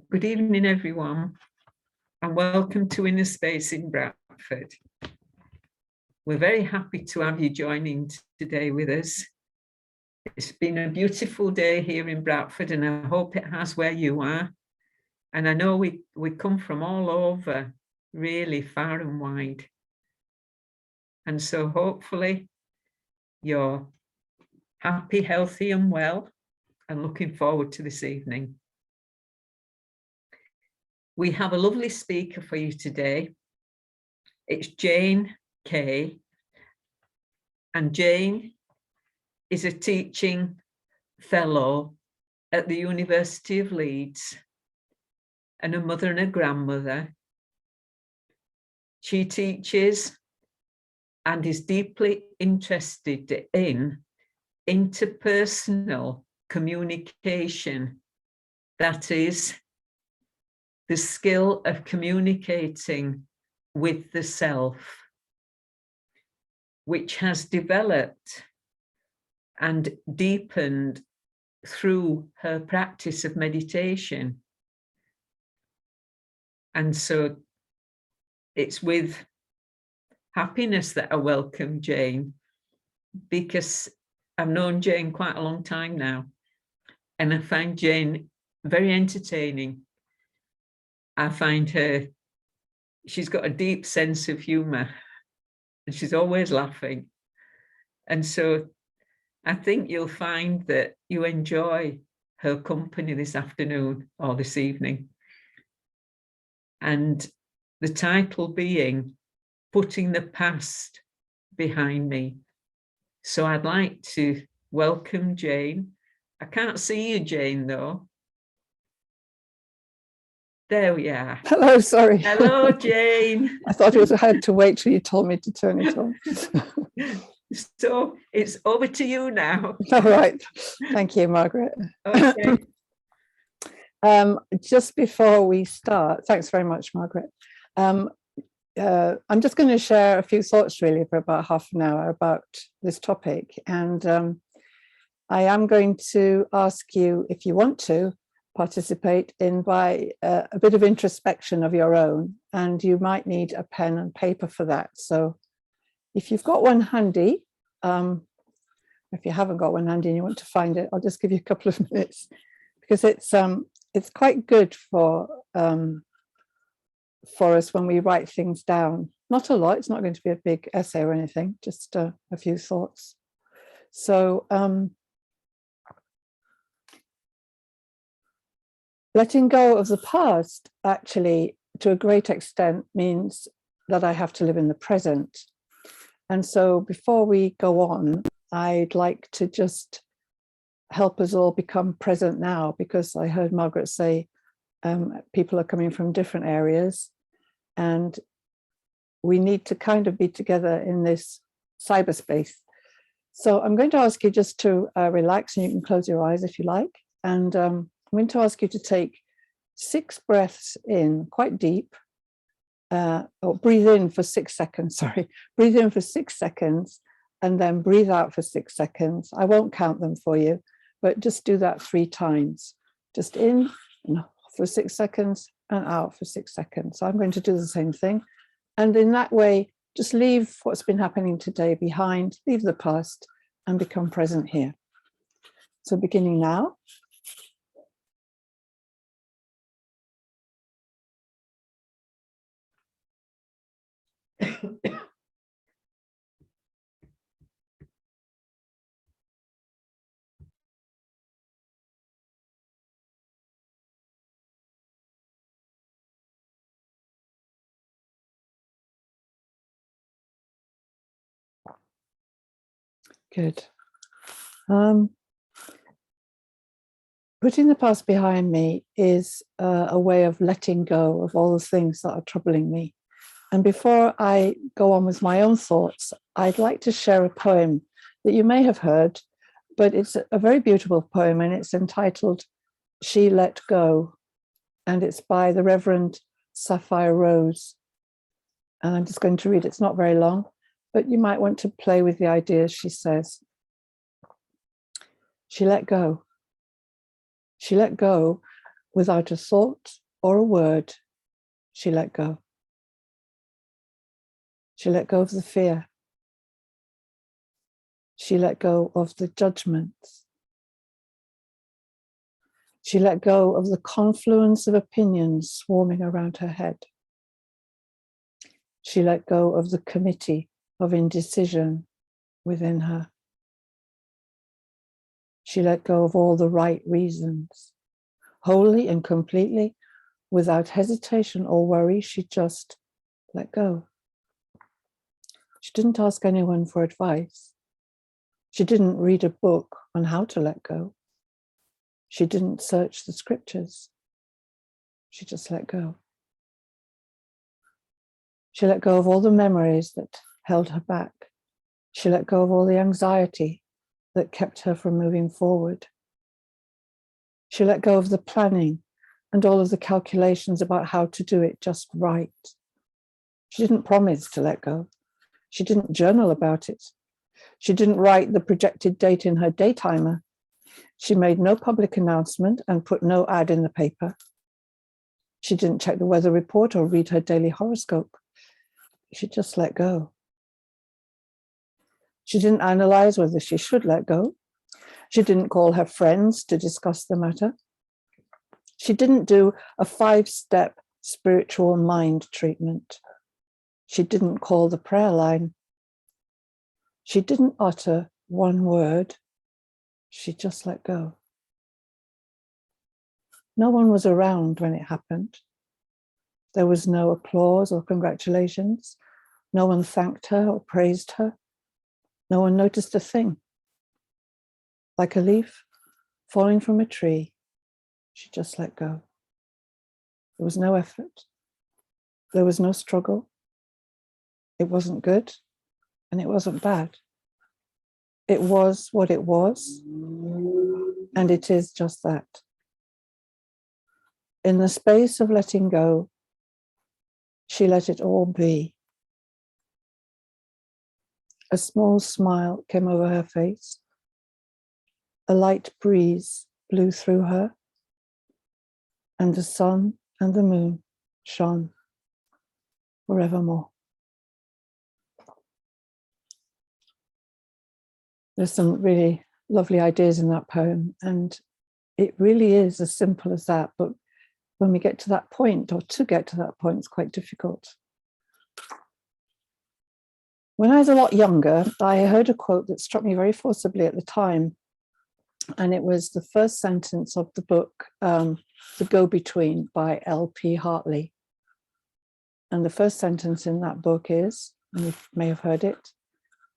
Good evening, everyone, and welcome to Inner Space in Bradford. We're very happy to have you joining today with us. It's been a beautiful day here in Bradford, and I hope it has where you are. And I know we come from all over, really far and wide. And so hopefully you're happy, healthy, and well, and looking forward to this evening. We have a lovely speaker for you today. It's Jane Kay, and Jane is a teaching fellow at the University of Leeds and a mother and a grandmother. She teaches and is deeply interested in interpersonal communication, that is, the skill of communicating with the self, which has developed and deepened through her practice of meditation. And so it's with happiness that I welcome Jane, because I've known Jane quite a long time now, and I find Jane very entertaining. I find she's got a deep sense of humor, and she's always laughing. And so I think you'll find that you enjoy her company this afternoon or this evening. And the title being Putting the Past Behind Me. So I'd like to welcome Jane. I can't see you, Jane, though. There we are. Hello, sorry. Hello, Jane. I thought I had to wait till you told me to turn it on. So it's over to you now. All right. Thank you, Margaret. Okay. Just before we start, thanks very much, Margaret. I'm just going to share a few thoughts really for about half an hour about this topic. And I am going to ask you, if you want to, participate in by a bit of introspection of your own, and you might need a pen and paper for that. So if you've got one handy, if you haven't got one handy and you want to find it, I'll just give you a couple of minutes, because it's quite good for us when we write things down. Not a lot, it's not going to be a big essay or anything, just a few thoughts. So letting go of the past, actually, to a great extent, means that I have to live in the present. And so before we go on, I'd like to just help us all become present now, because I heard Margaret say people are coming from different areas, and we need to kind of be together in this cyberspace. So I'm going to ask you just to relax, and you can close your eyes if you like. And I'm going to ask you to take 6 breaths in, quite deep, or breathe in for 6 seconds, sorry. Breathe in for 6 seconds, and then breathe out for 6 seconds. I won't count them for you, but just do that 3 times. Just in for 6 seconds and out for 6 seconds. So I'm going to do the same thing. And in that way, just leave what's been happening today behind, leave the past, and become present here. So beginning now. Good. Putting the past behind me is a way of letting go of all the things that are troubling me. And before I go on with my own thoughts, I'd like to share a poem that you may have heard, but it's a very beautiful poem, and it's entitled She Let Go, and it's by the Reverend Sapphire Rose. And I'm just going to read it. It's not very long, but you might want to play with the ideas she says. She let go. She let go Without a thought or a word, she let go. She let go of the fear. She let go of the judgments. She let go of the confluence of opinions swarming around her head. She let go of the committee of indecision within her. She let go of all the right reasons. Wholly and completely, without hesitation or worry, she just let go. She didn't ask anyone for advice. She didn't read a book on how to let go. She didn't search the scriptures. She just let go. She let go of all the memories that held her back. She let go of all the anxiety that kept her from moving forward. She let go of the planning and all of the calculations about how to do it just right. She didn't promise to let go. She didn't journal about it. She didn't write the projected date in her day timer. She made no public announcement and put no ad in the paper. She didn't check the weather report or read her daily horoscope. She just let go. She didn't analyze whether she should let go. She didn't call her friends to discuss the matter. She didn't do a 5-step spiritual mind treatment. She didn't call the prayer line. She didn't utter one word. She just let go. No one was around when it happened. There was no applause or congratulations. No one thanked her or praised her. No one noticed a thing. Like a leaf falling from a tree, she just let go. There was no effort. There was no struggle. It wasn't good and it wasn't bad. It was what it was, and it is just that. In the space of letting go, she let it all be. A small smile came over her face. A light breeze blew through her, and the sun and the moon shone forevermore. There's some really lovely ideas in that poem, and it really is as simple as that. But when we get to that point, or to get to that point, it's quite difficult. When I was a lot younger, I heard a quote that struck me very forcibly at the time. And it was the first sentence of the book, The Go-Between by L.P. Hartley. And the first sentence in that book is, and you may have heard it,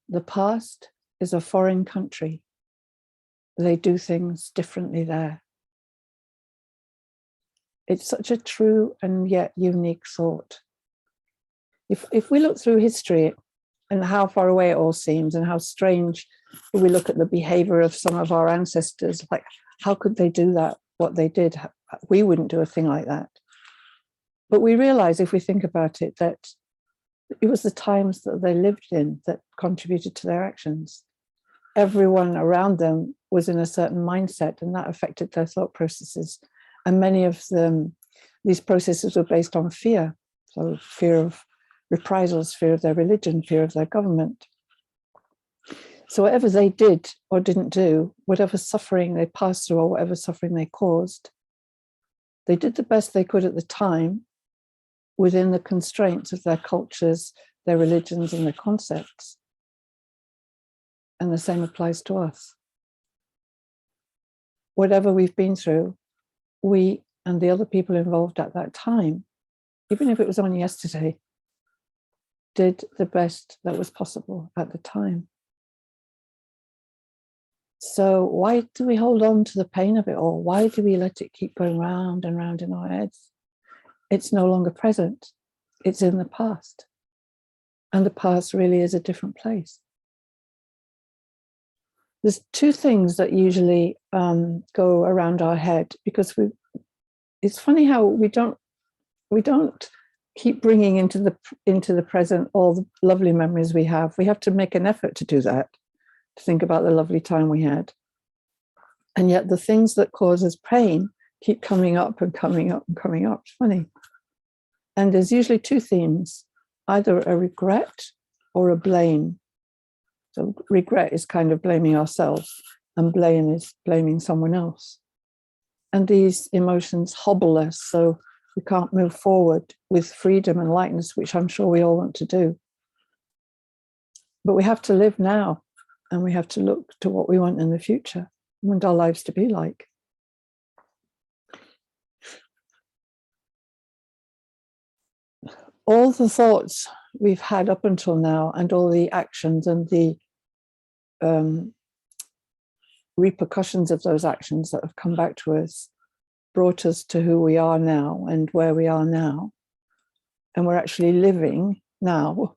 the past is a foreign country. They do things differently there. It's such a true and yet unique thought. If we look through history and how far away it all seems and how strange we look at the behavior of some of our ancestors, like how could they do that, what they did? We wouldn't do a thing like that. But we realize if we think about it, that it was the times that they lived in that contributed to their actions. Everyone around them was in a certain mindset, and that affected their thought processes. And many of them, these processes were based on fear. So fear of reprisals, fear of their religion, fear of their government. So whatever they did or didn't do, whatever suffering they passed through or whatever suffering they caused, they did the best they could at the time within the constraints of their cultures, their religions, and their concepts. And the same applies to us. Whatever we've been through, we and the other people involved at that time, even if it was only yesterday, did the best that was possible at the time. So why do we hold on to the pain of it all? Why do we let it keep going round and round in our heads? It's no longer present. It's in the past. And the past really is a different place. There's two things that usually go around our head, because it's funny how we don't keep bringing into the present all the lovely memories we have. We have to make an effort to do that, to think about the lovely time we had. And yet the things that cause us pain keep coming up and coming up and coming up. It's funny. And there's usually two themes, either a regret or a blame. So regret is kind of blaming ourselves, and blame is blaming someone else. And these emotions hobble us, so we can't move forward with freedom and lightness, which I'm sure we all want to do. But we have to live now, and we have to look to what we want in the future. We want our lives to be like. All the thoughts we've had up until now, and all the actions and the repercussions of those actions that have come back to us, brought us to who we are now and where we are now. And we're actually living now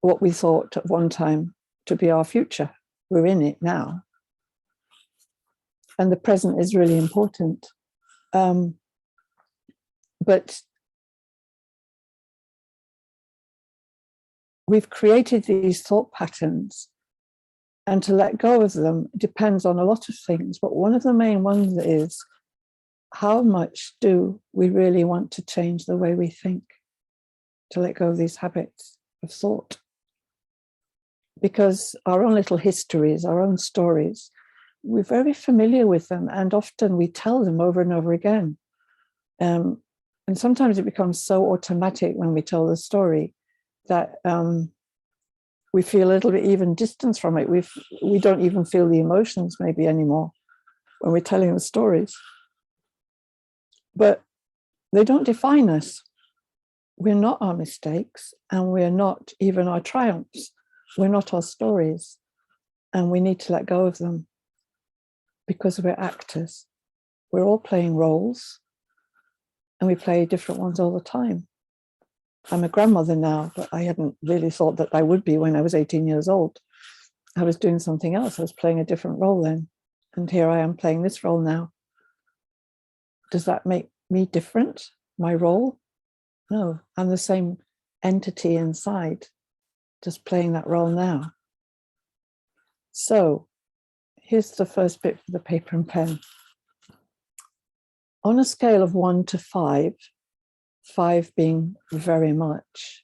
what we thought at one time to be our future. We're in it now. And the present is really important. But we've created these thought patterns, and to let go of them depends on a lot of things. But one of the main ones is, how much do we really want to change the way we think, to let go of these habits of thought? Because our own little histories, our own stories, we're very familiar with them, and often we tell them over and over again. And sometimes it becomes so automatic when we tell the story that we feel a little bit even distance from it. We don't even feel the emotions maybe anymore when we're telling the stories. But they don't define us. We're not our mistakes, and we're not even our triumphs. We're not our stories, and we need to let go of them because we're actors. We're all playing roles, and we play different ones all the time. I'm a grandmother now, but I hadn't really thought that I would be when I was 18 years old. I was doing something else. I was playing a different role then. And here I am playing this role now. Does that make me different, my role? No, I'm the same entity inside, just playing that role now. So here's the first bit for the paper and pen. On a scale of 1 to 5, 5 being very much,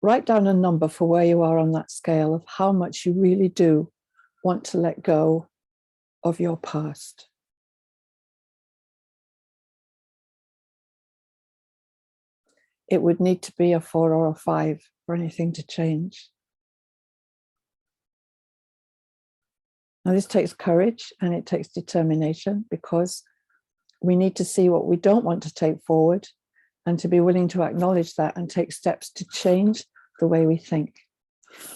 write down a number for where you are on that scale of how much you really do want to let go of your past. It would need to be a 4 or a 5 for anything to change. Now, this takes courage and it takes determination, because we need to see what we don't want to take forward and to be willing to acknowledge that and take steps to change the way we think.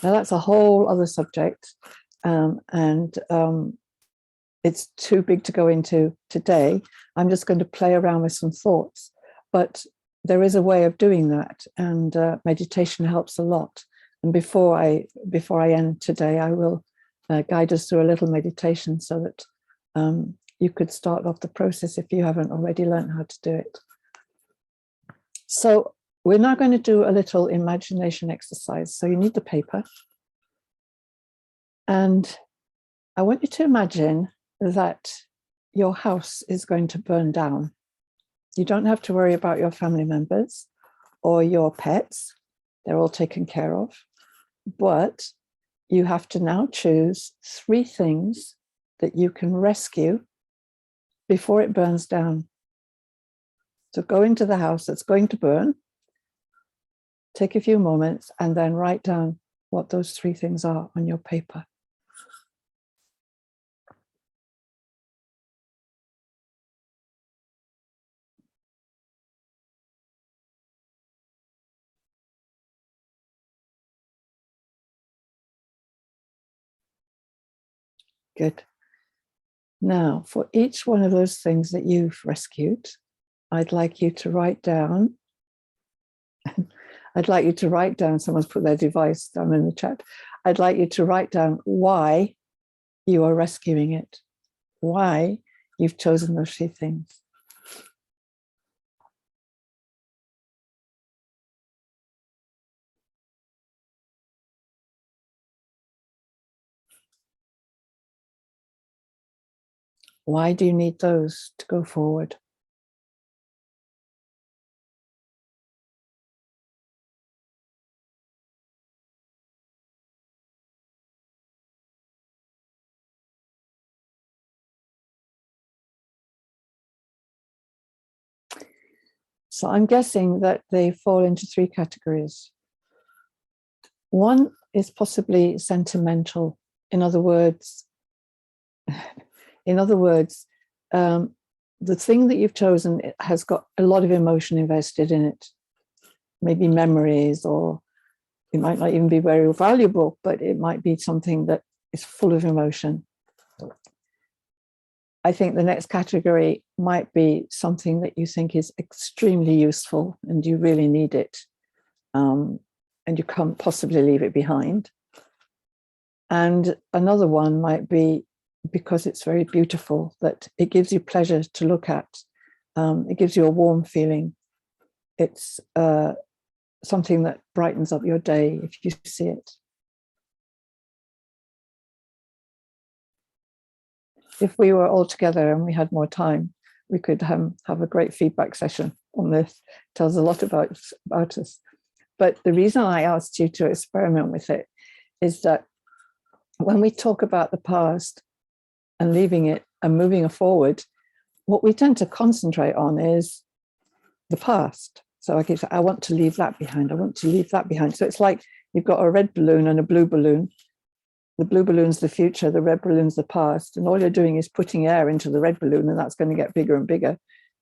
Now, that's a whole other subject, and it's too big to go into today. I'm just going to play around with some thoughts, but there is a way of doing that, and meditation helps a lot. And before I end today, I will guide us through a little meditation so that you could start off the process if you haven't already learned how to do it. So we're now going to do a little imagination exercise. So you need the paper. And I want you to imagine that your house is going to burn down. You don't have to worry about your family members or your pets. They're all taken care of. But you have to now choose 3 things that you can rescue before it burns down. So go into the house that's going to burn, take a few moments, and then write down what those 3 things are on your paper. Good. Now, for each one of those things that you've rescued, I'd like you to write down, someone's put their device down in the chat. I'd like you to write down why you are rescuing it, why you've chosen those 3 things. Why do you need those to go forward? So I'm guessing that they fall into three categories. One is possibly sentimental. In other words, the thing that you've chosen has got a lot of emotion invested in it, maybe memories, or it might not even be very valuable, but it might be something that is full of emotion. I think the next category might be something that you think is extremely useful and you really need it, and you can't possibly leave it behind. And another one might be because it's very beautiful, that it gives you pleasure to look at. It gives you a warm feeling. It's something that brightens up your day if you see it. If we were all together and we had more time, we could have a great feedback session on this. It tells a lot about us. But the reason I asked you to experiment with it is that when we talk about the past and leaving it and moving forward, what we tend to concentrate on is the past. So I keep saying, I want to leave that behind. I want to leave that behind. So it's like you've got a red balloon and a blue balloon. The blue balloon's the future, the red balloon's the past. And all you're doing is putting air into the red balloon, and that's going to get bigger and bigger.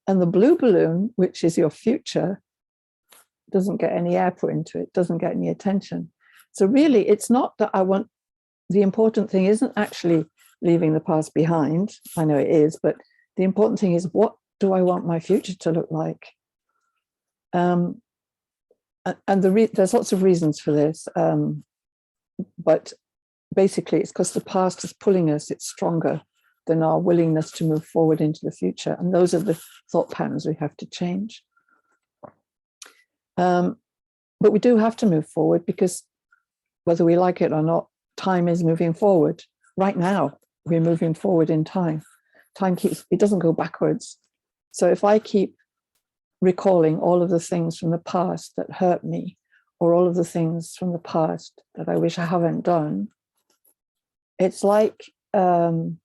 And the blue balloon, which is your future, doesn't get any air put into it, doesn't get any attention. So really, it's not that I want, the important thing isn't actually leaving the past behind. I know it is, but the important thing is, what do I want my future to look like? And there's lots of reasons for this, but basically it's because the past is pulling us, it's stronger than our willingness to move forward into the future. And those are the thought patterns we have to change. But we do have to move forward, because whether we like it or not, time is moving forward. Right now, we're moving forward in time. Time it doesn't go backwards. So if I keep recalling all of the things from the past that hurt me, or all of the things from the past that I wish I haven't done, it's like trying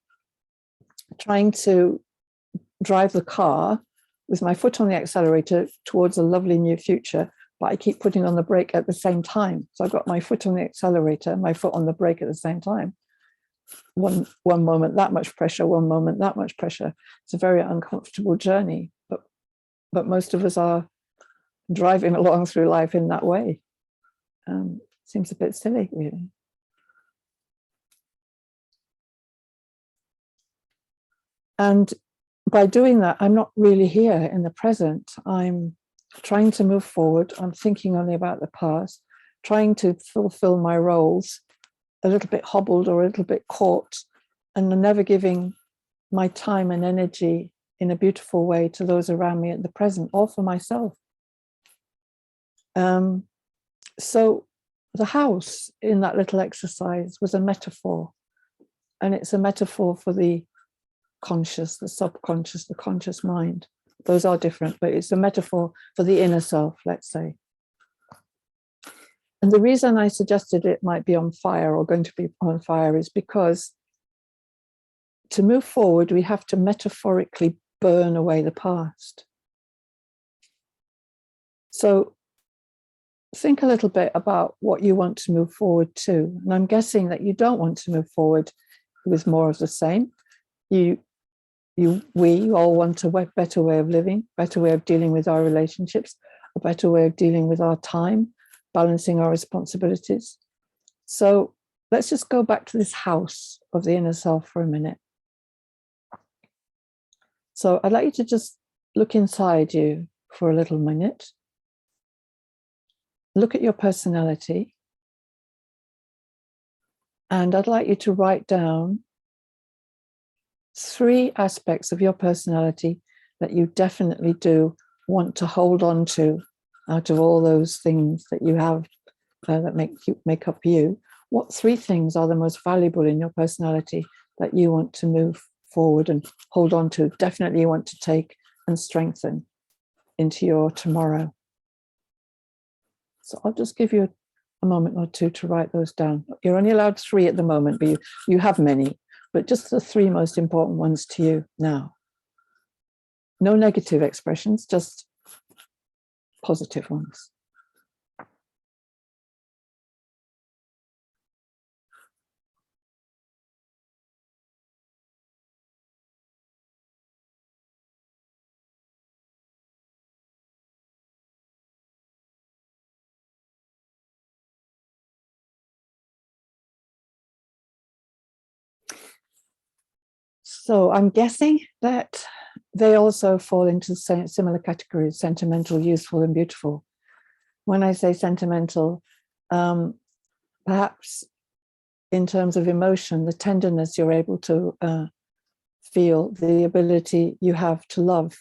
to drive the car with my foot on the accelerator towards a lovely new future, but I keep putting on the brake at the same time. So I've got my foot on the accelerator and my foot on the brake at the same time. One moment, that much pressure, one moment, that much pressure. It's a very uncomfortable journey, but most of us are driving along through life in that way. Seems a bit silly, really. And by doing that, I'm not really here in the present. I'm trying to move forward. I'm thinking only about the past, trying to fulfill my roles, a little bit hobbled or a little bit caught, and never giving my time and energy in a beautiful way to those around me at the present, or for myself. So the house in that little exercise was a metaphor, and it's a metaphor for the conscious, the subconscious, the conscious mind. Those are different, but it's a metaphor for the inner self, let's say. And the reason I suggested it might be on fire, or going to be on fire, is because to move forward, we have to metaphorically burn away the past. So think a little bit about what you want to move forward to. And I'm guessing that you don't want to move forward with more of the same. We all want a better way of living, better way of dealing with our relationships, a better way of dealing with our time, balancing our responsibilities. So let's just go back to this house of the inner self for a minute. So I'd like you to just look inside you for a little minute. Look at your personality. And I'd like you to write down 3 aspects of your personality that you definitely do want to hold on to out of all those things that you have that make up you. What 3 things are the most valuable in your personality that you want to move forward and hold on to, definitely you want to take and strengthen into your tomorrow. So I'll just give you a moment or two to write those down. You're only allowed 3 at the moment, but you have many, but just the 3 most important ones to you now. No negative expressions, just positive ones. So I'm guessing that they also fall into similar categories: sentimental, useful, and beautiful. When I say sentimental, perhaps in terms of emotion, the tenderness you're able to feel, the ability you have to love,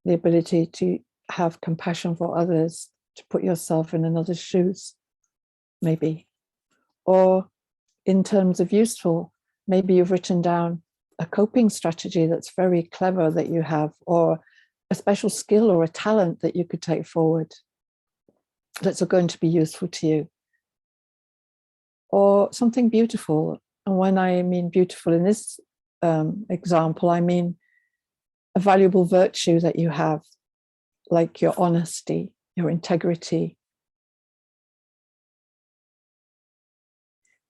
the ability to have compassion for others, to put yourself in another's shoes, maybe. Or in terms of useful, maybe you've written down a coping strategy that's very clever that you have, or a special skill or a talent that you could take forward that's going to be useful to you. Or something beautiful. And when I mean beautiful in this example, I mean a valuable virtue that you have, like your honesty, your integrity.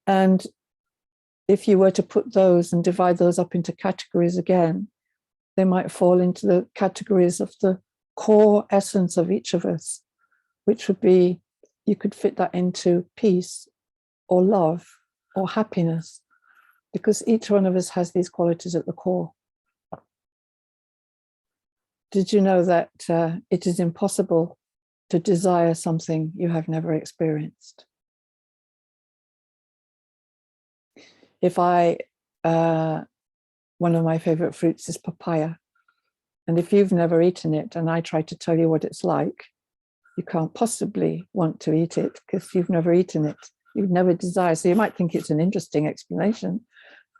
And if you were to put those and divide those up into categories again, they might fall into the categories of the core essence of each of us, which would be, you could fit that into peace or love or happiness, because each one of us has these qualities at the core. Did you know that it is impossible to desire something you have never experienced? If one of my favorite fruits is papaya. And if you've never eaten it and I try to tell you what it's like, you can't possibly want to eat it because you've never eaten it. You've never desired. So you might think it's an interesting explanation,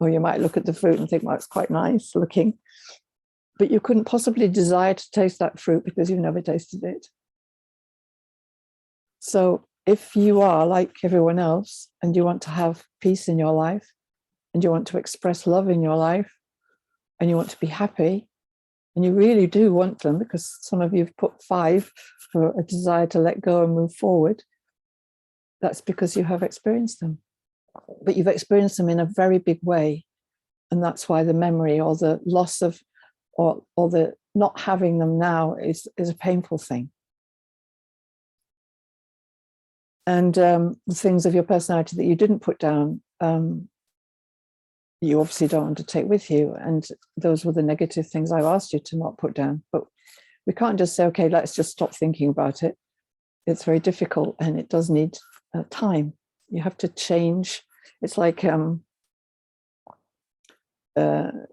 or you might look at the fruit and think, well, it's quite nice looking. But you couldn't possibly desire to taste that fruit because you've never tasted it. So if you are like everyone else and you want to have peace in your life, and you want to express love in your life, and you want to be happy, and you really do want them, because some of you have put 5 for a desire to let go and move forward, that's because you have experienced them. But you've experienced them in a very big way. And that's why the memory or the loss of, or the not having them now is a painful thing. And the things of your personality that you didn't put down, you obviously don't want to take with you. And those were the negative things I've asked you to not put down. But we can't just say, okay, let's just stop thinking about it. It's very difficult and it does need time. You have to change. It's like, it's a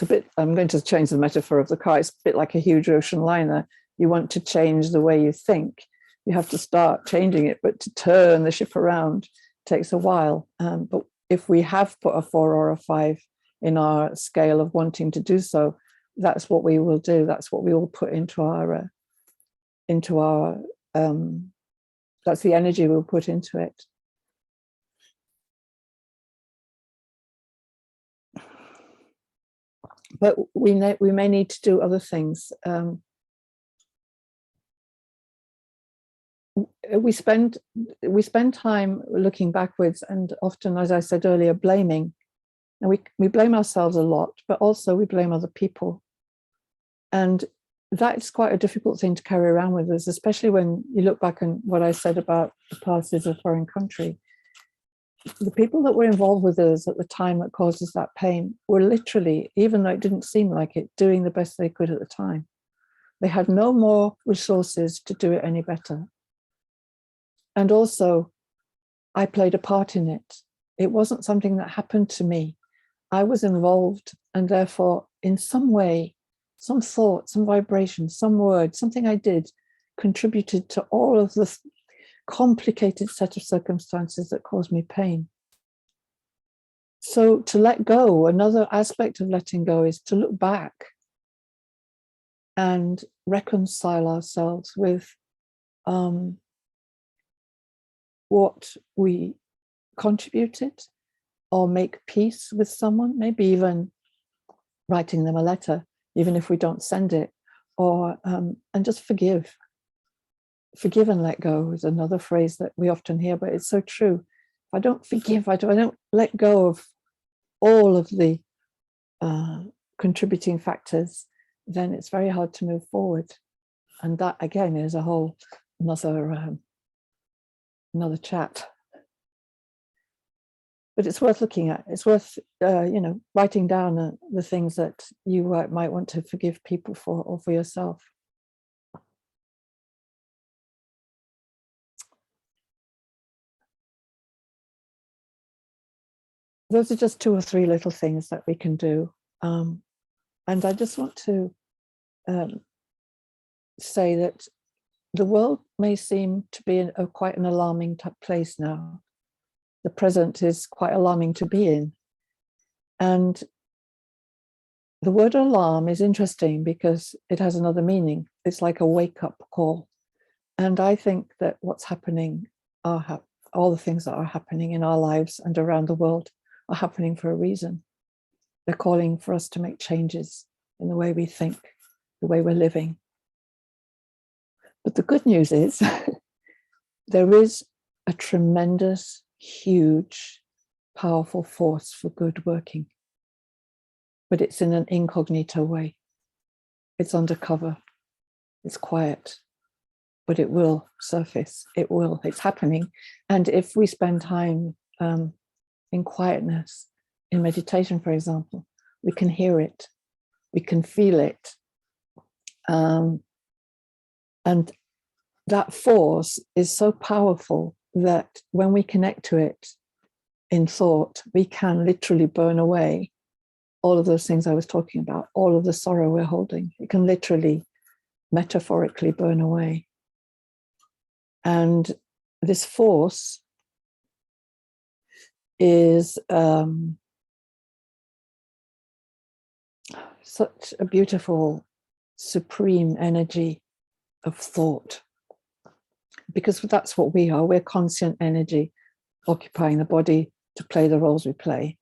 bit, I'm going to change the metaphor of the car. It's a bit like a huge ocean liner. You want to change the way you think. You have to start changing it, but to turn the ship around takes a while. But if we have put a 4 or a 5 in our scale of wanting to do so, that's what we will do. That's what we will put into our that's the energy we'll put into it. But we may need to do other things. We spend time looking backwards, and often, as I said earlier, blaming. And we blame ourselves a lot, but also we blame other people. And that's quite a difficult thing to carry around with us, especially when you look back on what I said about the past is a foreign country. The people that were involved with us at the time that caused us that pain were literally, even though it didn't seem like it, doing the best they could at the time. They had no more resources to do it any better. And also, I played a part in it. It wasn't something that happened to me. I was involved, and therefore, in some way, some thought, some vibration, some word, something I did contributed to all of the complicated set of circumstances that caused me pain. So to let go, another aspect of letting go is to look back and reconcile ourselves with what we contributed, or make peace with someone, maybe even writing them a letter, even if we don't send it, or and just forgive. Forgive and let go is another phrase that we often hear, but it's so true. If I don't forgive, I don't let go of all of the contributing factors, then it's very hard to move forward. And that again is a whole another chat. But it's worth looking at. It's worth writing down the things that you might want to forgive people for, or for yourself. Those are just 2 or 3 little things that we can do. And I just want to say that the world may seem to be in quite an alarming place now. The present is quite alarming to be in. And the word alarm is interesting because it has another meaning. It's like a wake-up call. And I think that what's happening, all the things that are happening in our lives and around the world are happening for a reason. They're calling for us to make changes in the way we think, the way we're living. But the good news is there is a tremendous, huge, powerful force for good working. But it's in an incognito way. It's undercover. It's quiet. But it will surface. It will. It's happening. And if we spend time in quietness, in meditation, for example, we can hear it. We can feel it. And that force is so powerful that when we connect to it in thought, we can literally burn away all of those things I was talking about, all of the sorrow we're holding. It can literally, metaphorically burn away. And this force is such a beautiful, supreme energy of thought. Because that's what we are. We're conscient energy occupying the body to play the roles we play.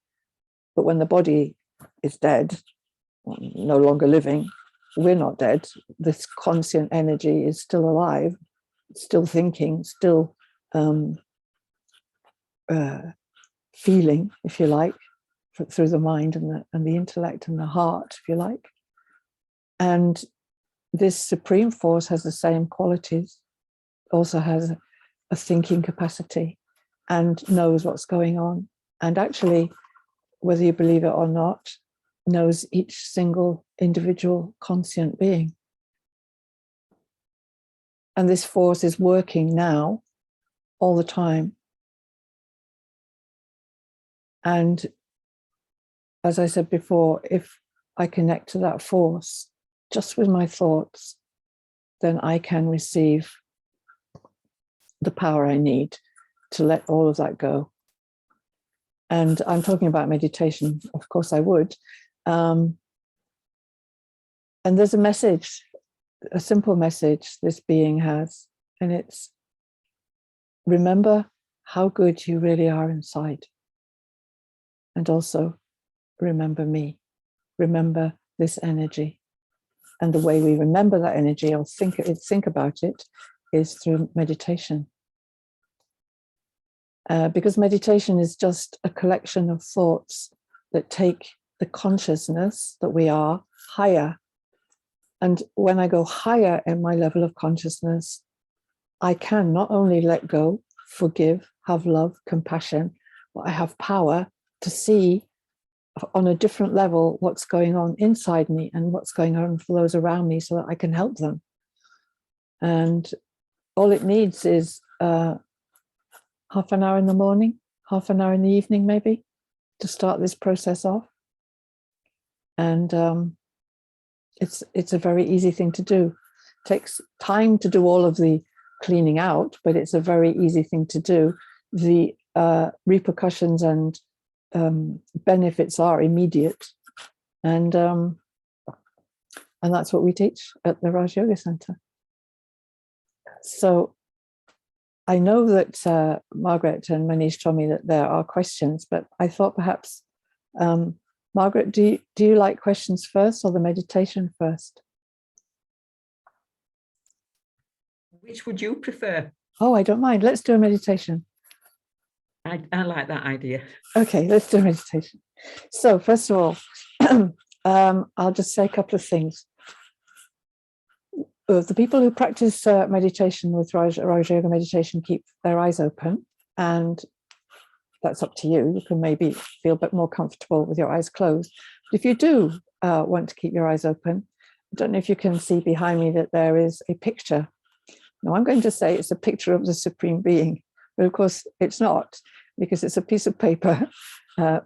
But when the body is dead, no longer living, we're not dead. This conscient energy is still alive, still thinking, still feeling, if you like, through the mind and the intellect and the heart, if you like. And this supreme force has the same qualities, also has a thinking capacity and knows what's going on. And actually, whether you believe it or not, knows each single individual conscient being. And this force is working now, all the time. And as I said before, if I connect to that force just with my thoughts, then I can receive the power I need to let all of that go. And I'm talking about meditation, of course I would. And there's a message, a simple message this being has, and it's, remember how good you really are inside. And also remember me, remember this energy. And the way we remember that energy or think about it is through meditation. Because meditation is just a collection of thoughts that take the consciousness that we are higher. And when I go higher in my level of consciousness, I can not only let go, forgive, have love, compassion, but I have power to see on a different level what's going on inside me and what's going on for those around me so that I can help them. And all it needs is half an hour in the morning, half an hour in the evening, maybe, to start this process off. And it's a very easy thing to do. It takes time to do all of the cleaning out, but it's a very easy thing to do. The repercussions and benefits are immediate, and that's what we teach at the Raj Yoga Center. So I know that Margaret and Manish told me that there are questions, but I thought perhaps, Margaret, do you like questions first or the meditation first? Which would you prefer? Oh, I don't mind. Let's do a meditation. I like that idea. Okay, let's do a meditation. So first of all, I'll just say a couple of things. The people who practice meditation with Raj Yoga meditation keep their eyes open, and that's up to you. You can maybe feel a bit more comfortable with your eyes closed. But if you do want to keep your eyes open, I don't know if you can see behind me that there is a picture. Now I'm going to say it's a picture of the Supreme Being, but of course it's not, because it's a piece of paper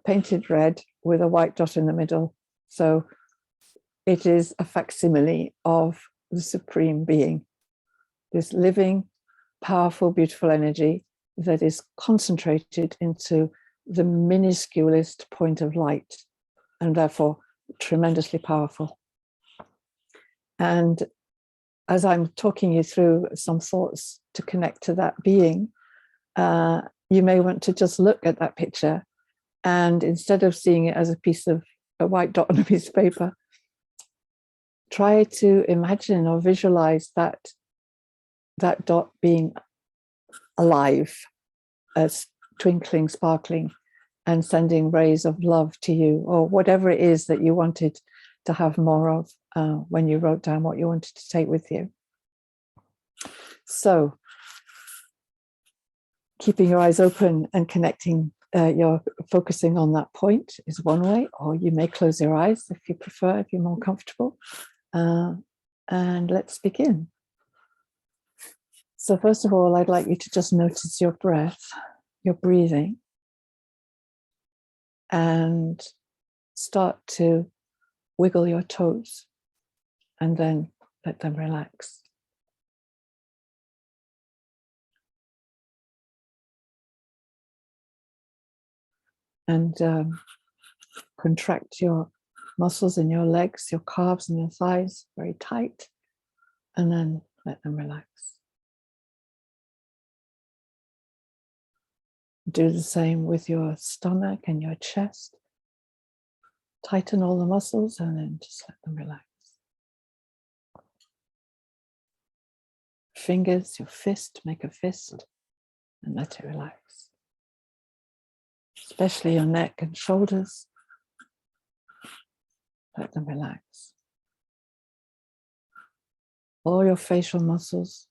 painted red with a white dot in the middle. So it is a facsimile of the Supreme Being, this living, powerful, beautiful energy that is concentrated into the minusculest point of light, and therefore tremendously powerful. And as I'm talking you through some thoughts to connect to that being, you may want to just look at that picture, and instead of seeing it as a white dot on a piece of paper, try to imagine or visualize that dot being alive, as twinkling, sparkling, and sending rays of love to you, or whatever it is that you wanted to have more of when you wrote down what you wanted to take with you. So keeping your eyes open and connecting, you're focusing on that point is one way, or you may close your eyes if you prefer, if you're more comfortable. And let's begin. So first of all, I'd like you to just notice your breath, your breathing, and start to wiggle your toes and then let them relax. And contract your muscles in your legs, your calves and your thighs very tight, and then let them relax. Do the same with your stomach and your chest. Tighten all the muscles and then just let them relax. Fingers, your fist, make a fist and let it relax. Especially your neck and shoulders. Let them relax. All your facial muscles,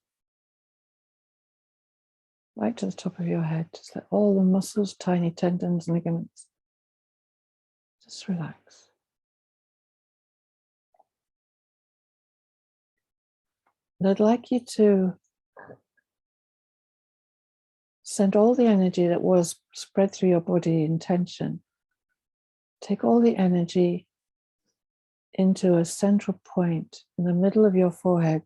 right to the top of your head. Just let all the muscles, tiny tendons, ligaments, just relax. And I'd like you to send all the energy that was spread through your body in tension. Take all the energy into a central point in the middle of your forehead,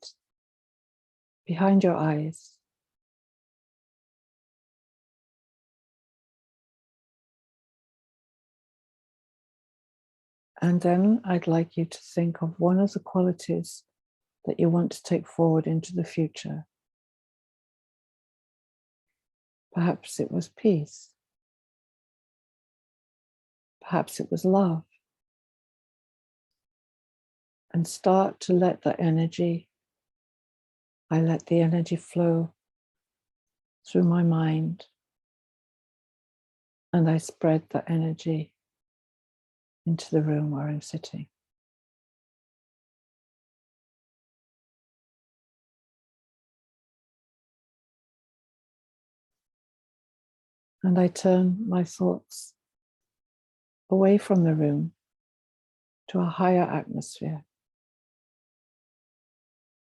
behind your eyes. And then I'd like you to think of one of the qualities that you want to take forward into the future. Perhaps it was peace. Perhaps it was love. And start to let the energy, I let the energy flow through my mind, and I spread the energy into the room where I'm sitting. And I turn my thoughts away from the room to a higher atmosphere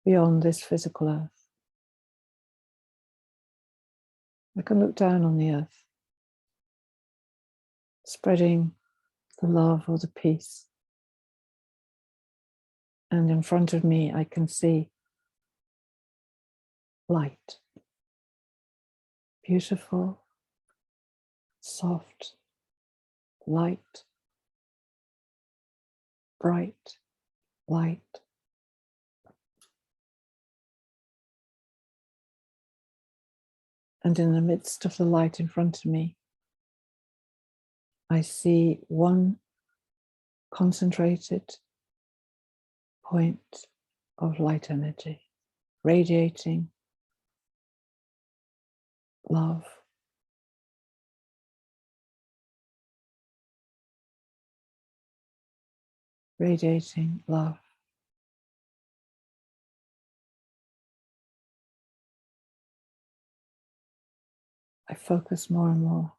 beyond this physical earth. I can look down on the earth, spreading the love or the peace. And in front of me, I can see light, beautiful, soft, light, bright light. And in the midst of the light in front of me, I see one concentrated point of light energy, radiating love. Radiating love. I focus more and more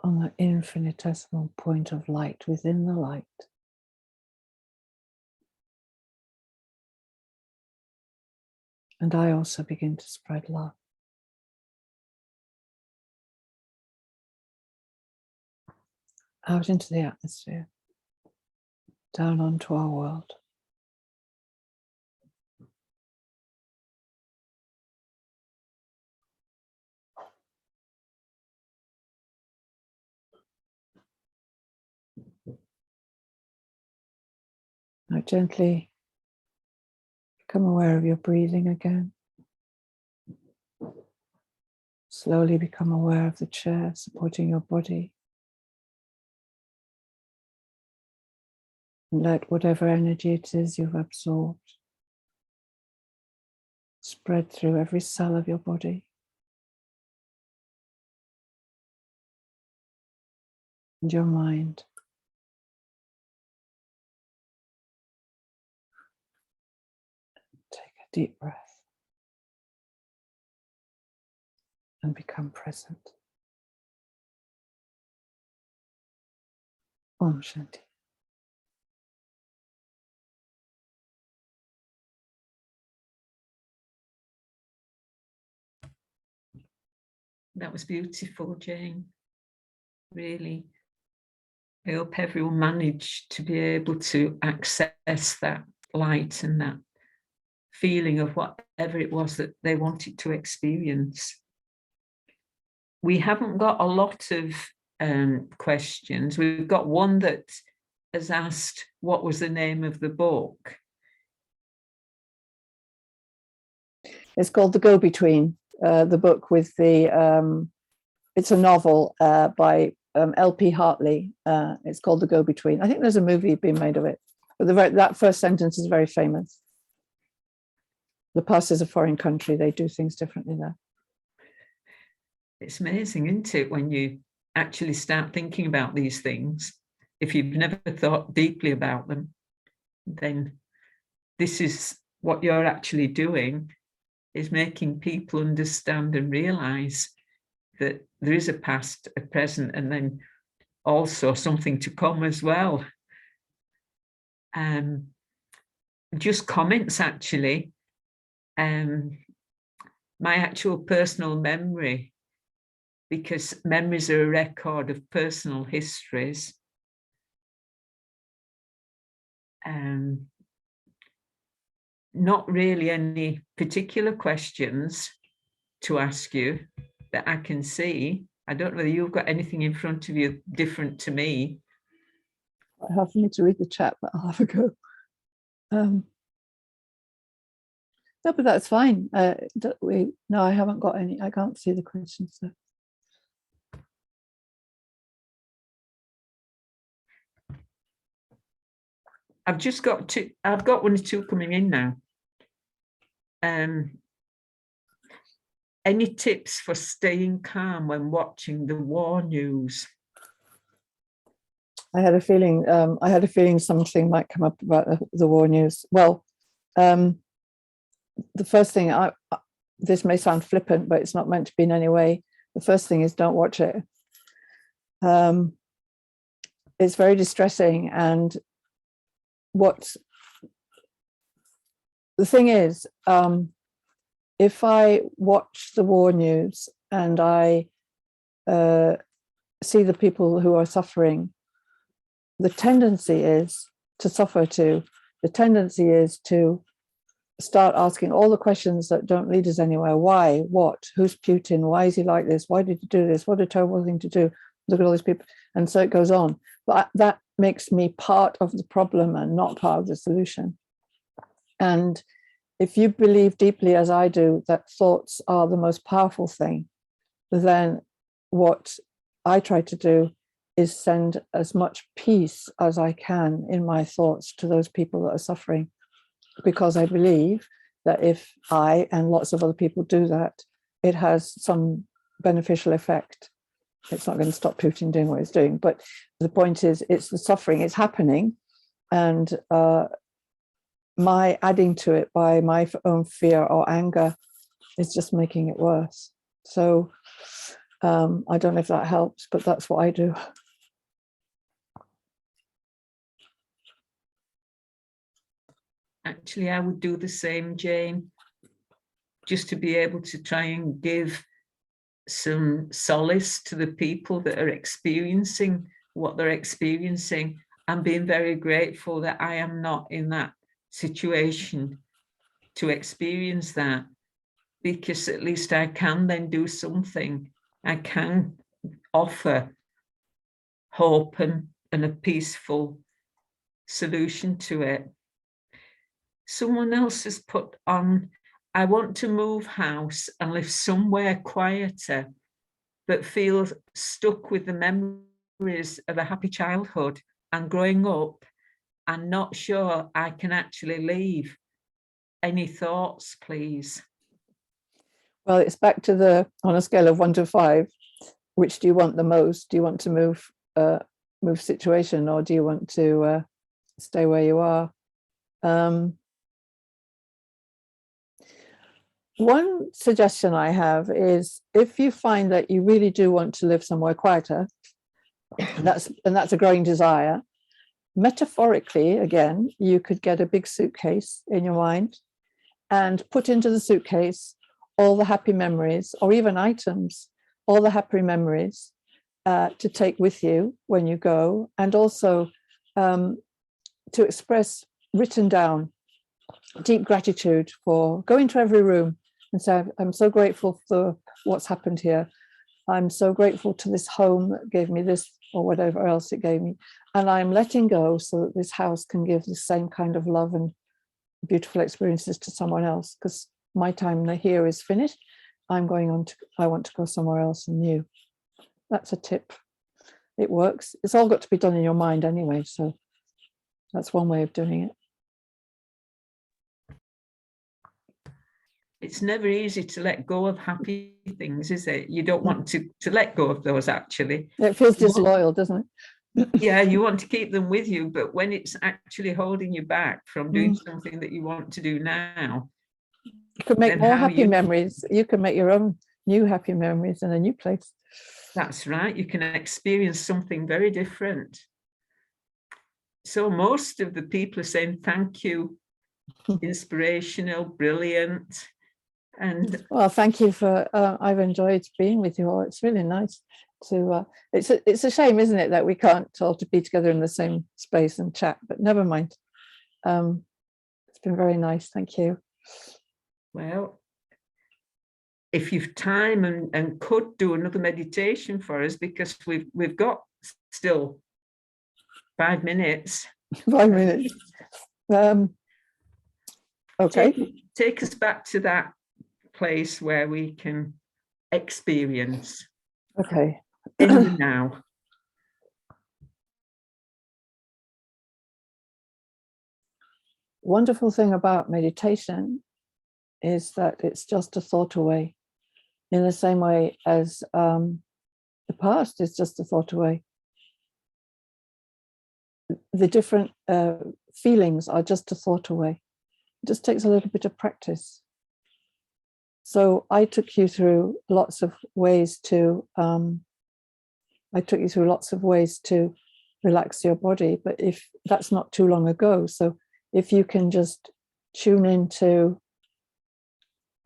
on the infinitesimal point of light within the light. And I also begin to spread love. Out into the atmosphere, down onto our world. Now gently become aware of your breathing again. Slowly become aware of the chair supporting your body. And let whatever energy it is you've absorbed spread through every cell of your body. And your mind. Take a deep breath and become present. Om Shanti. That was beautiful, Jane. Really. I hope everyone managed to be able to access that light and that feeling of whatever it was that they wanted to experience. We haven't got a lot of questions. We've got one that has asked, what was the name of the book? It's called The Go-Between, the book with the, it's a novel by L.P. Hartley. It's called The Go-Between. I think there's a movie being made of it. But that first sentence is very famous. The past is a foreign country. They do things differently there. It's amazing, isn't it, when you actually start thinking about these things. If you've never thought deeply about them, then this is what you're actually doing, is making people understand and realize that there is a past, a present, and then also something to come as well. Just comments, actually. My actual personal memory, because memories are a record of personal histories. Not really any particular questions to ask you that I can see. I don't know whether you've got anything in front of you different to me. I have need to read the chat, but I'll have a go. No, but that's fine. No, I haven't got any. I can't see the questions. So. I've just got two. I've got one or two coming in now. Any tips for staying calm when watching the war news? I had a feeling. Something might come up about the war news. Well, the first thing, this may sound flippant, but it's not meant to be in any way. The first thing is don't watch it. It's very distressing, and the thing is, if I watch the war news and I see the people who are suffering, the tendency is to suffer too. The tendency is to start asking all the questions that don't lead us anywhere. Why? What? Who's Putin? Why is he like this? Why did he do this? What a terrible thing to do. look at all these people. And so it goes on. But that makes me part of the problem and not part of the solution. And if you believe deeply, as I do, that thoughts are the most powerful thing, then what I try to do is send as much peace as I can in my thoughts to those people that are suffering, because I believe that if I and lots of other people do that, it has some beneficial effect. It's not going to stop Putin doing what he's doing, but the point is, it's the suffering, it's happening, and my adding to it by my own fear or anger is just making it worse. So I don't know if that helps, but that's what I do. Actually, I would do the same, Jane, just to be able to try and give some solace to the people that are experiencing what they're experiencing, and being very grateful that I am not in that situation to experience that, because at least I can then do something. I can offer hope and a peaceful solution to it. Someone else has put on, I want to move house and live somewhere quieter, but feel stuck with the memories of a happy childhood and growing up, and not sure I can actually leave. Any thoughts, please? Well, it's back to the, on a scale of 1 to 5, which do you want the most? Do you want to move situation, or do you want to stay where you are? One suggestion I have is, if you find that you really do want to live somewhere quieter, and that's a growing desire, metaphorically, again, you could get a big suitcase in your mind and put into the suitcase all the happy memories, or even items, all the happy memories to take with you when you go, and also to express, written down, deep gratitude for, go into every room and say, I'm so grateful for what's happened here. I'm so grateful to this home that gave me this, or whatever else it gave me. And I'm letting go so that this house can give the same kind of love and beautiful experiences to someone else, because my time here is finished. I'm going on to, I want to go somewhere else and new. That's a tip. It works. It's all got to be done in your mind anyway. So that's one way of doing it. It's never easy to let go of happy things, is it? You don't want to let go of those, actually. It feels disloyal, doesn't it? Yeah, you want to keep them with you, but when it's actually holding you back from doing something that you want to do now, you can make more happy memories. You can make your own new happy memories in a new place. That's right. You can experience something very different. So most of the people are saying thank you, inspirational, brilliant. And well, thank you for, I've enjoyed being with you all. It's really nice to, it's a shame, isn't it, that we can't all to be together in the same space and chat, but never mind. It's been very nice. Thank you. Well, if you've time and could do another meditation for us, because we've got still 5 minutes. 5 minutes. Okay. Take us back to that place where we can experience. Okay. In the now. Wonderful thing about meditation is that it's just a thought away, in the same way as the past is just a thought away. The different feelings are just a thought away. It just takes a little bit of practice. So I took you through lots of ways to relax your body, but if that's not too long ago, so if you can just tune into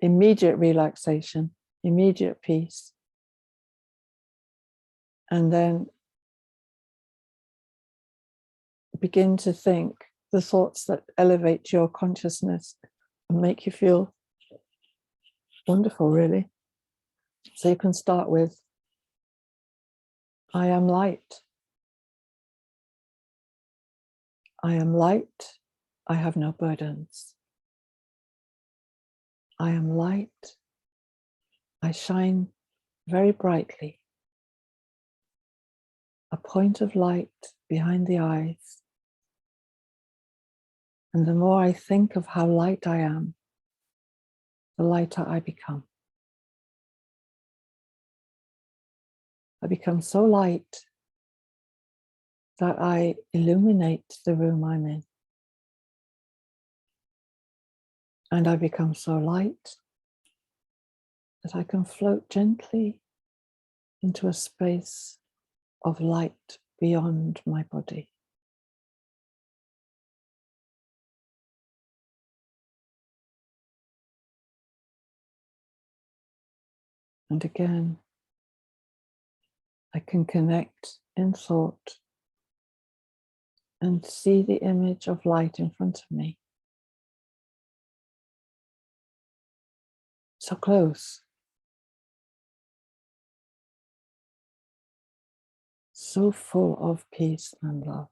immediate relaxation, immediate peace, and then begin to think the thoughts that elevate your consciousness and make you feel wonderful, really. So you can start with, I am light. I am light. I have no burdens. I am light. I shine very brightly. A point of light behind the eyes. And the more I think of how light I am, the lighter I become. I become so light that I illuminate the room I'm in. And I become so light that I can float gently into a space of light beyond my body. And again, I can connect in thought and see the image of light in front of me. So close. So full of peace and love.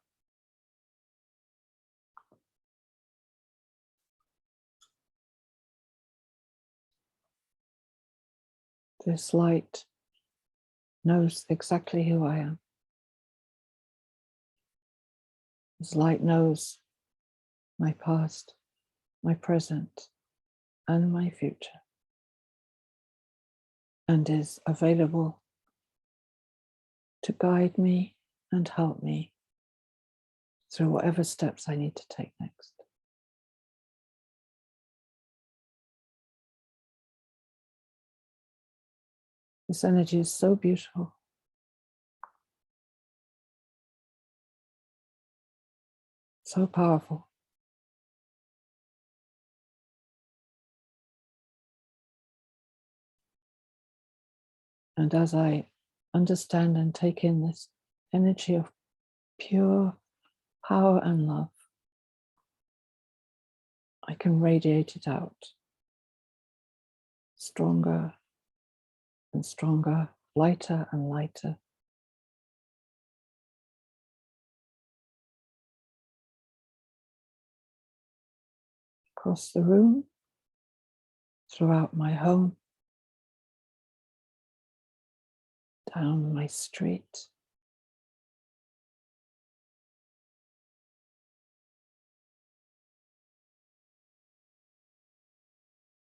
This light knows exactly who I am. This light knows my past, my present, and my future, and is available to guide me and help me through whatever steps I need to take next. This energy is so beautiful. So powerful. And as I understand and take in this energy of pure power and love, I can radiate it out stronger and stronger, lighter and lighter. Across the room, throughout my home, down my street,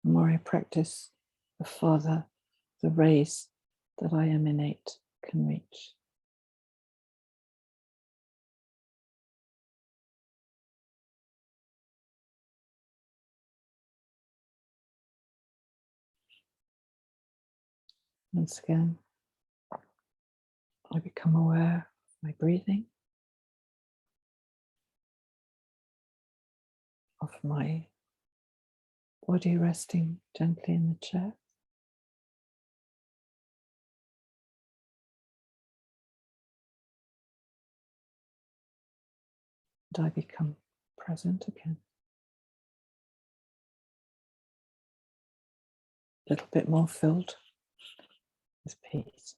the more I practice, the farther the rays that I emanate can reach. Once again, I become aware of my breathing, of my body resting gently in the chair. And I become present again. A little bit more filled with peace.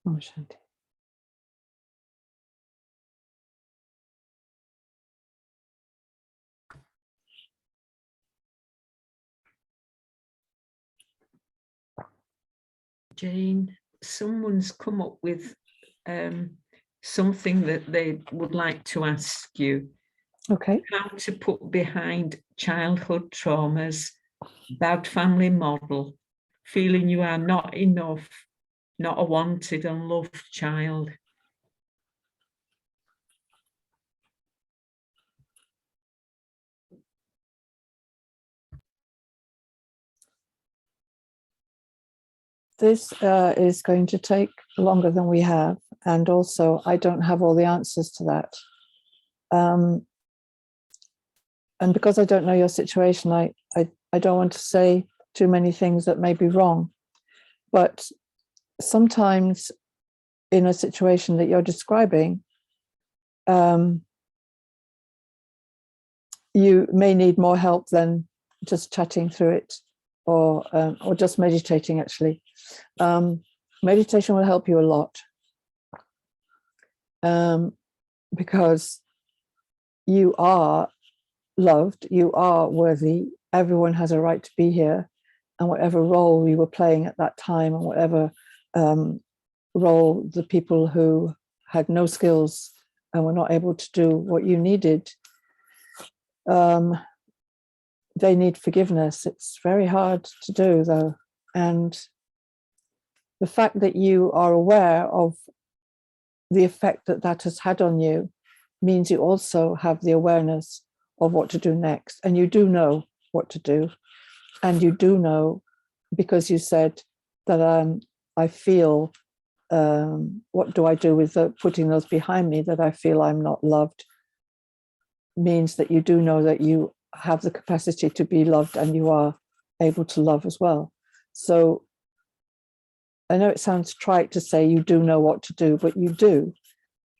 Om Shanti. Jane, someone's come up with something that they would like to ask you. Okay. How to put behind childhood traumas, bad family model, feeling you are not enough, not a wanted and loved child. This is going to take longer than we have. And also, I don't have all the answers to that. And because I don't know your situation, I don't want to say too many things that may be wrong. But sometimes in a situation that you're describing, you may need more help than just chatting through it or just meditating, actually. Meditation will help you a lot, because you are loved, you are worthy, everyone has a right to be here, and whatever role you were playing at that time, and whatever role the people who had no skills and were not able to do what you needed, they need forgiveness. It's very hard to do, though. And the fact that you are aware of the effect that that has had on you means you also have the awareness of what to do next. And you do know what to do. And you do know, because you said that I feel, what do I do with putting those behind me, that I feel I'm not loved, means that you do know that you have the capacity to be loved and you are able to love as well. So I know it sounds trite to say you do know what to do, but you do.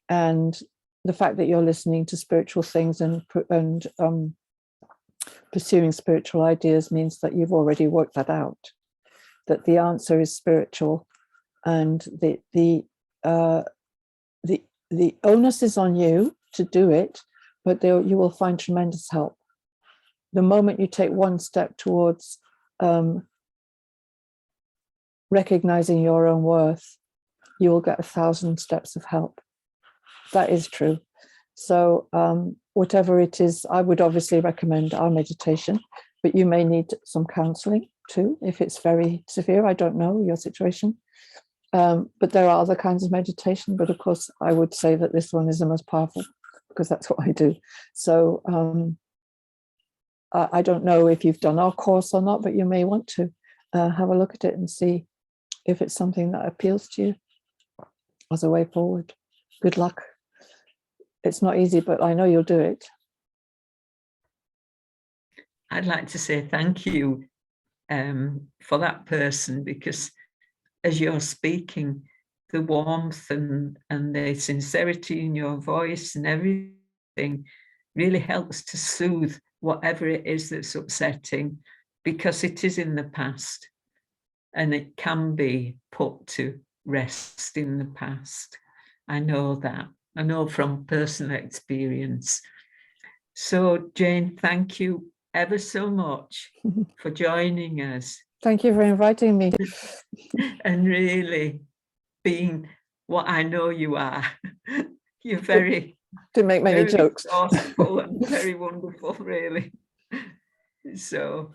And the fact that you're listening to spiritual things and pursuing spiritual ideas means that you've already worked that out, that the answer is spiritual, and the onus is on you to do it, but you will find tremendous help. The moment you take one step towards recognizing your own worth, you will get 1,000 steps of help. That is true. So whatever it is, I would obviously recommend our meditation, but you may need some counseling too, if it's very severe. I don't know your situation. But there are other kinds of meditation, but of course, I would say that this one is the most powerful, because that's what I do. So I don't know if you've done our course or not, but you may want to have a look at it and see if it's something that appeals to you as a way forward. Good luck. It's not easy, but I know you'll do it. I'd like to say thank you for that person, because as you're speaking, the warmth and the sincerity in your voice and everything really helps to soothe whatever it is that's upsetting, because it is in the past and it can be put to rest in the past. I know that. I know from personal experience. So, Jane, thank you ever so much for joining us. Thank you for inviting me. And really being what I know you are. You're very, Didn't make many very jokes. thoughtful and very wonderful, really. So